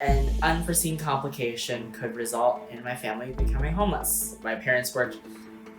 An unforeseen complication could result in my family becoming homeless. My parents worked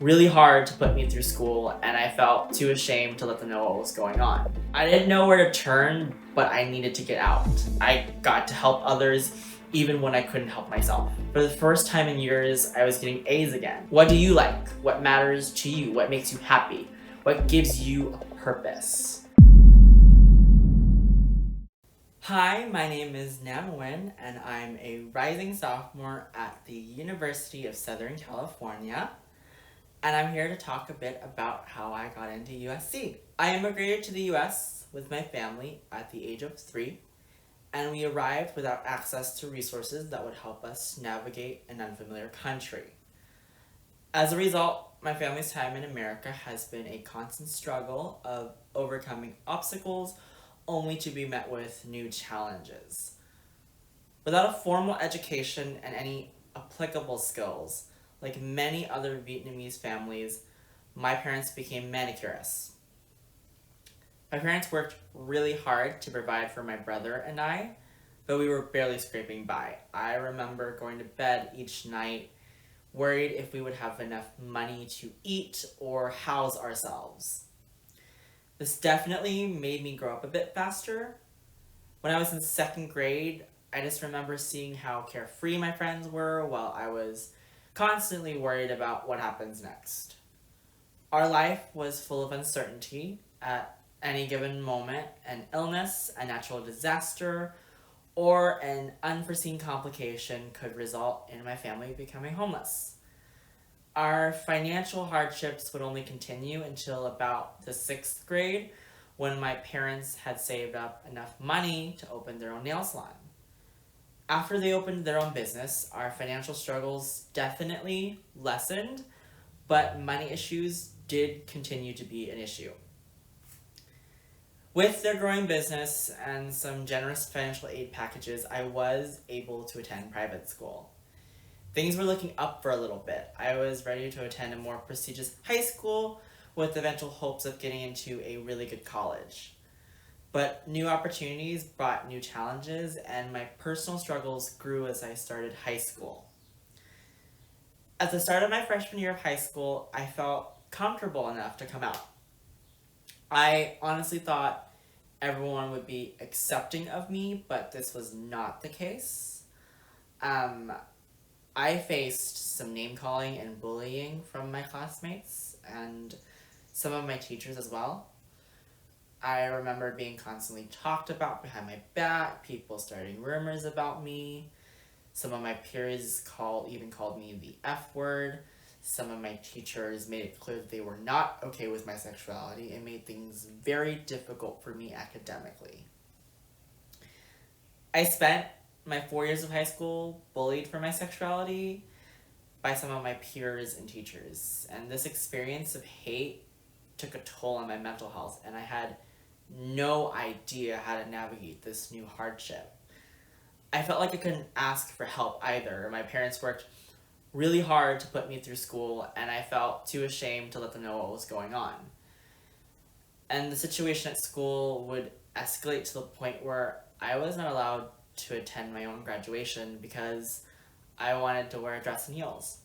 really hard to put me through school, and I felt too ashamed to let them know what was going on. I didn't know where to turn, but I needed to get out. I got to help others even when I couldn't help myself. For the first time in years, I was getting A's again. What do you like? What matters to you? What makes you happy? What gives you a purpose? Hi, my name is Nguyen, and I'm a rising sophomore at the University of Southern California. And I'm here to talk a bit about how I got into USC. I immigrated to the US with my family at the age of 3, and we arrived without access to resources that would help us navigate an unfamiliar country. As a result, my family's time in America has been a constant struggle of overcoming obstacles only to be met with new challenges. Without a formal education and any applicable skills, like many other Vietnamese families, my parents became manicurists. My parents worked really hard to provide for my brother and I, but we were barely scraping by. I remember going to bed each night worried if we would have enough money to eat or house ourselves. This definitely made me grow up a bit faster. When I was in 2nd grade, I just remember seeing how carefree my friends were while I was constantly worried about what happens next. Our life was full of uncertainty. At any given moment, an illness, a natural disaster, or an unforeseen complication could result in my family becoming homeless. Our financial hardships would only continue until about the 6th grade, when my parents had saved up enough money to open their own nail salon. After they opened their own business, our financial struggles definitely lessened, but money issues did continue to be an issue. With their growing business and some generous financial aid packages, I was able to attend private school. Things were looking up for a little bit. I was ready to attend a more prestigious high school with eventual hopes of getting into a really good college. But new opportunities brought new challenges, and my personal struggles grew as I started high school. At the start of my freshman year of high school, I felt comfortable enough to come out. I honestly thought everyone would be accepting of me, but this was not the case. I faced some name calling and bullying from my classmates and some of my teachers as well. I remember being constantly talked about behind my back, people starting rumors about me. Some of my peers even called me the F word. Some of my teachers made it clear that they were not okay with my sexuality and made things very difficult for me academically. I spent my 4 years of high school bullied for my sexuality by some of my peers and teachers. And this experience of hate took a toll on my mental health, and I had no idea how to navigate this new hardship. I felt like I couldn't ask for help either. My parents worked really hard to put me through school, and I felt too ashamed to let them know what was going on. And the situation at school would escalate to the point where I was not allowed to attend my own graduation because I wanted to wear a dress and heels.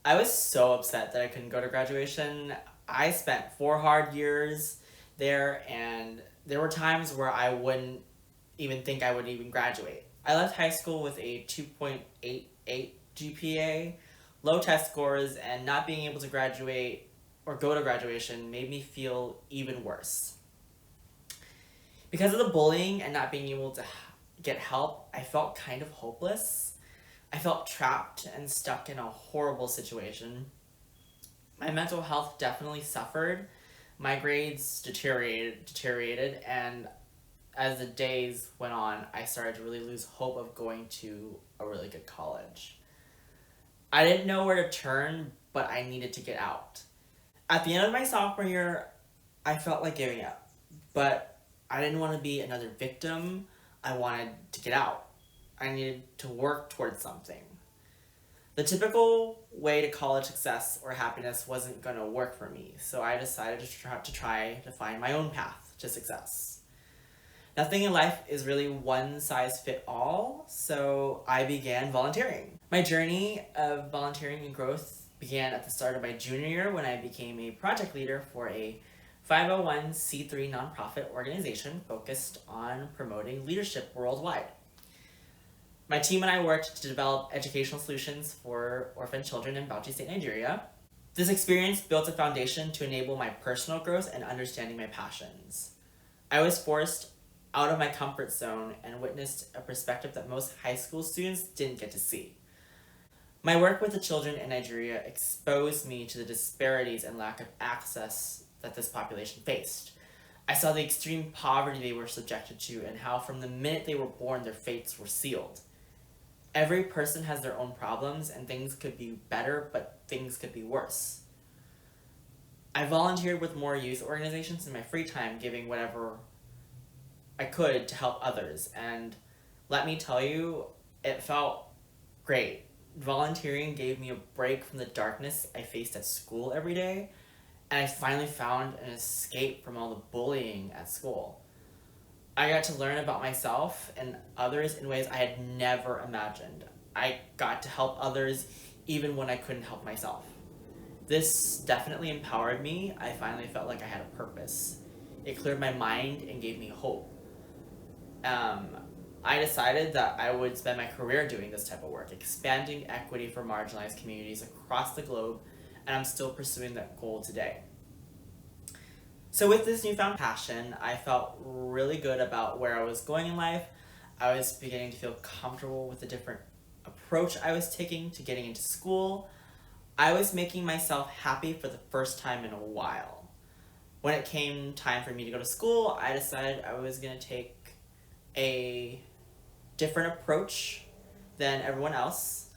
I was so upset that I couldn't go to graduation. I spent 4 hard years there, and there were times where I wouldn't even think I would even graduate. I left high school with a 2.88 GPA, low test scores, and not being able to graduate or go to graduation made me feel even worse. Because of the bullying and not being able to get help, I felt kind of hopeless. I felt trapped and stuck in a horrible situation. My mental health definitely suffered. My grades deteriorated, and as the days went on, I started to really lose hope of going to a really good college. I didn't know where to turn, but I needed to get out. At the end of my sophomore year, I felt like giving up, but I didn't want to be another victim. I wanted to get out. I needed to work towards something. The typical way to college success or happiness wasn't going to work for me, so I decided to try to find my own path to success. Nothing in life is really one size fit all, so I began volunteering. My journey of volunteering and growth began at the start of my junior year when I became a project leader for a 501c3 nonprofit organization focused on promoting leadership worldwide. My team and I worked to develop educational solutions for orphan children in Bauchi State, Nigeria. This experience built a foundation to enable my personal growth and understanding my passions. I was forced out of my comfort zone and witnessed a perspective that most high school students didn't get to see. My work with the children in Nigeria exposed me to the disparities and lack of access that this population faced. I saw the extreme poverty they were subjected to and how from the minute they were born their fates were sealed. Every person has their own problems and things could be better, but things could be worse. I volunteered with more youth organizations in my free time, giving whatever I could to help others, and let me tell you, it felt great. Volunteering gave me a break from the darkness I faced at school every day, and I finally found an escape from all the bullying at school. I got to learn about myself and others in ways I had never imagined. I got to help others even when I couldn't help myself. This definitely empowered me. I finally felt like I had a purpose. It cleared my mind and gave me hope. I decided that I would spend my career doing this type of work, expanding equity for marginalized communities across the globe, and I'm still pursuing that goal today. So with this newfound passion, I felt really good about where I was going in life. I was beginning to feel comfortable with the different approach I was taking to getting into school. I was making myself happy for the first time in a while. When it came time for me to go to school, I decided I was going to take a different approach than everyone else.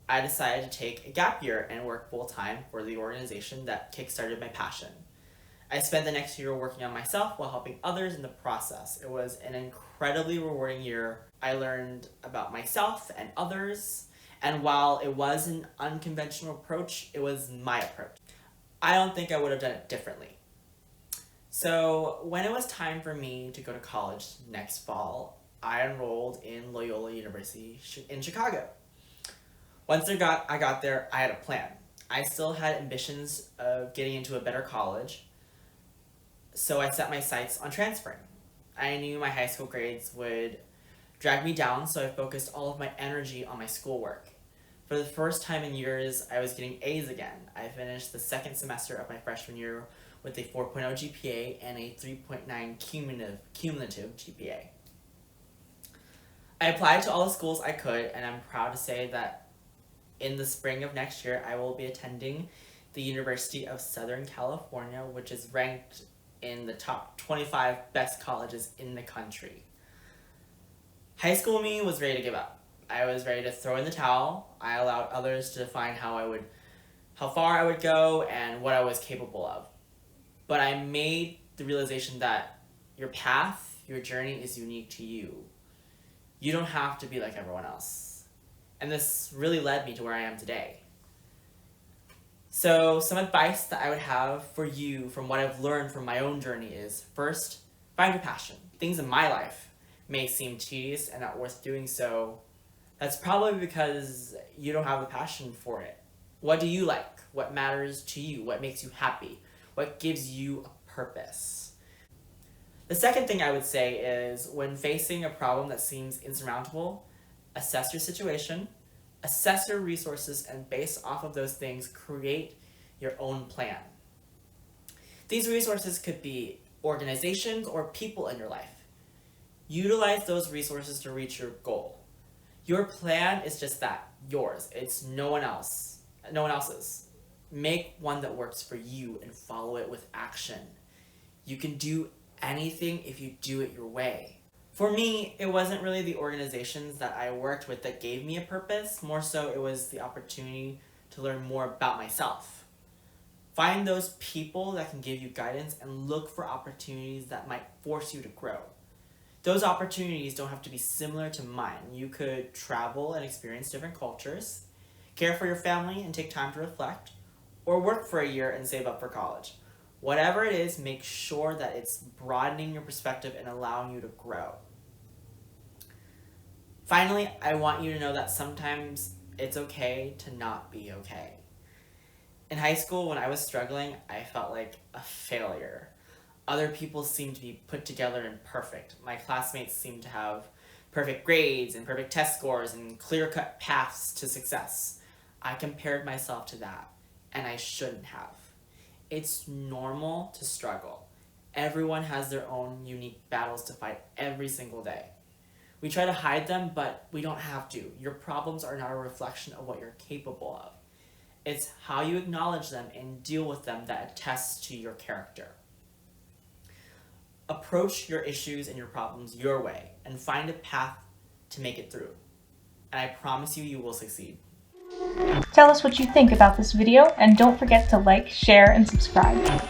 I decided to take a gap year and work full-time for the organization that kickstarted my passion. I spent the next year working on myself while helping others in the process. It was an incredibly rewarding year. I learned about myself and others, and while it was an unconventional approach, it was my approach. I don't think I would have done it differently. So when it was time for me to go to college next fall, I enrolled in Loyola University in Chicago. Once I got there, I had a plan. I still had ambitions of getting into a better college, so I set my sights on transferring. I knew my high school grades would drag me down, so I focused all of my energy on my schoolwork. For the first time in years, I was getting A's again. I finished the second semester of my freshman year with a 4.0 GPA and a 3.9 cumulative GPA. I applied to all the schools I could, and I'm proud to say that in the spring of next year, I will be attending the University of Southern California, which is ranked in the top 25 best colleges in the country. High school me was ready to give up. I was ready to throw in the towel. I allowed others to define how far I would go and what I was capable of. But I made the realization that your path, your journey is unique to you. You don't have to be like everyone else. And this really led me to where I am today. So some advice that I would have for you from what I've learned from my own journey is, first, find your passion. Things in my life may seem tedious and not worth doing so. That's probably because you don't have the passion for it. What do you like? What matters to you? What makes you happy? What gives you a purpose? The second thing I would say is, when facing a problem that seems insurmountable, assess your situation, assess your resources, and based off of those things, create your own plan. These resources could be organizations or people in your life. Utilize those resources to reach your goal. Your plan is just that, yours. It's no one else's. Make one that works for you and follow it with action. You can do anything if you do it your way. For me, it wasn't really the organizations that I worked with that gave me a purpose. More so, it was the opportunity to learn more about myself. Find those people that can give you guidance and look for opportunities that might force you to grow. Those opportunities don't have to be similar to mine. You could travel and experience different cultures, care for your family and take time to reflect, or work for a year and save up for college. Whatever it is, make sure that it's broadening your perspective and allowing you to grow. Finally, I want you to know that sometimes it's okay to not be okay. In high school, when I was struggling, I felt like a failure. Other people seemed to be put together and perfect. My classmates seemed to have perfect grades and perfect test scores and clear-cut paths to success. I compared myself to that, and I shouldn't have. It's normal to struggle. Everyone has their own unique battles to fight every single day. We try to hide them, but we don't have to. Your problems are not a reflection of what you're capable of. It's how you acknowledge them and deal with them that attests to your character. Approach your issues and your problems your way and find a path to make it through. And I promise you, you will succeed. Tell us what you think about this video, and don't forget to like, share, and subscribe.